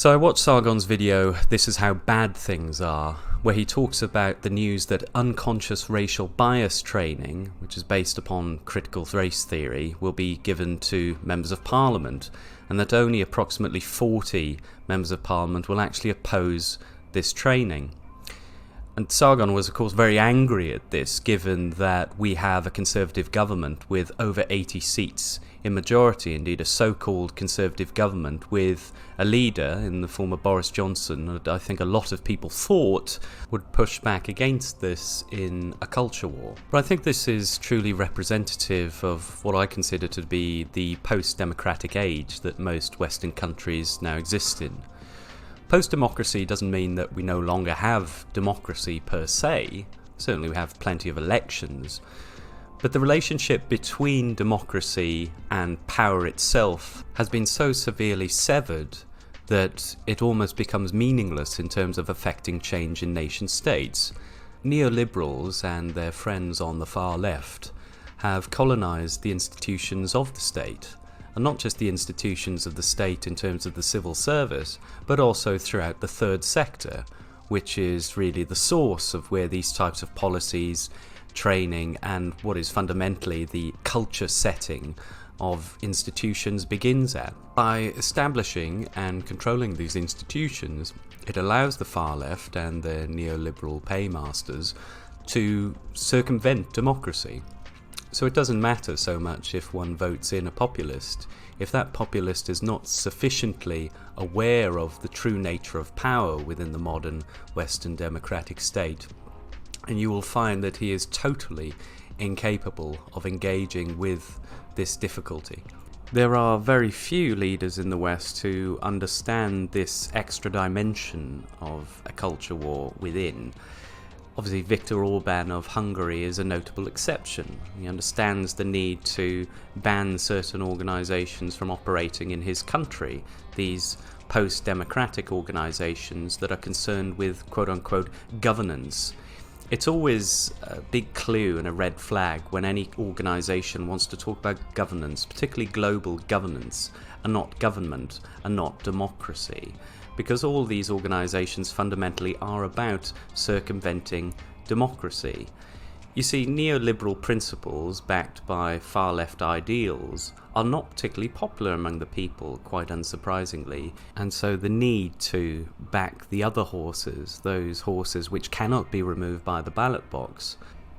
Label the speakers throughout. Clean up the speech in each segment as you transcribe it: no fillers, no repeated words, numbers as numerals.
Speaker 1: So I watched Sargon's video, This Is How Bad Things Are, where he talks about the news that unconscious racial bias training, which is based upon critical race theory, will be given to members of parliament, and that only approximately 40 members of parliament will actually oppose this training. And Sargon was of course very angry at this, given that we have a Conservative government with over 80 seats in majority, indeed a so-called Conservative government with a leader in the form of Boris Johnson that I think a lot of people thought would push back against this in a culture war. But I think this is truly representative of what I consider to be the post-democratic age that most Western countries now exist in. Post-democracy doesn't mean that we no longer have democracy per se. Certainly we have plenty of elections. But the relationship between democracy and power itself has been so severely severed that it almost becomes meaningless in terms of affecting change in nation states. Neoliberals and their friends on the far left have colonized the institutions of the state. And not just the institutions of the state in terms of the civil service, but also throughout the third sector, which is really the source of where these types of policies, training, and what is fundamentally the culture setting of institutions begins at. By establishing and controlling these institutions, it allows the far left and their neoliberal paymasters to circumvent democracy. So it doesn't matter so much if one votes in a populist, if that populist is not sufficiently aware of the true nature of power within the modern Western democratic state, and you will find that he is totally incapable of engaging with this difficulty. There are very few leaders in the West who understand this extra dimension of a culture war within. Obviously, Viktor Orban of Hungary is a notable exception. He understands the need to ban certain organisations from operating in his country, these post-democratic organisations that are concerned with quote-unquote governance. It's always a big clue and a red flag when any organisation wants to talk about governance, particularly global governance, and not government, and not democracy. Because all these organisations fundamentally are about circumventing democracy. You see, neoliberal principles backed by far-left ideals are not particularly popular among the people, quite unsurprisingly, and so the need to back the other horses, those horses which cannot be removed by the ballot box,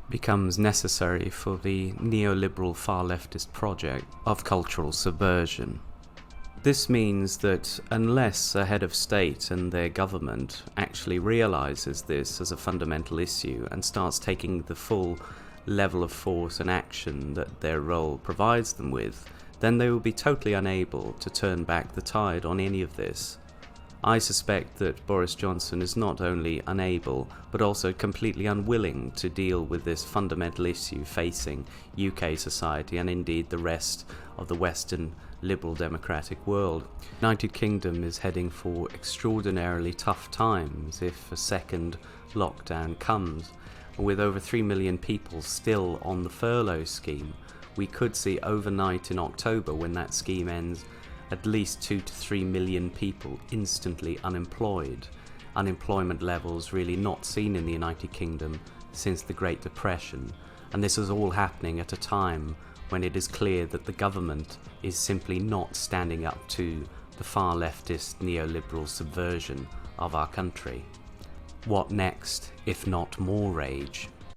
Speaker 1: becomes necessary for the neoliberal far-leftist project of cultural subversion. This means that unless a head of state and their government actually realises this as a fundamental issue and starts taking the full level of force and action that their role provides them with, then they will be totally unable to turn back the tide on any of this. I suspect that Boris Johnson is not only unable, but also completely unwilling to deal with this fundamental issue facing UK society and indeed the rest of the Western liberal democratic world. The United Kingdom is heading for extraordinarily tough times if a second lockdown comes. With over 3 million people still on the furlough scheme, we could see overnight in October, when that scheme ends, at least 2 to 3 million people instantly unemployed. Unemployment levels really not seen in the United Kingdom since the Great Depression, and this is all happening at a time when it is clear that the government is simply not standing up to the far leftist neoliberal subversion of our country. What next, if not more rage?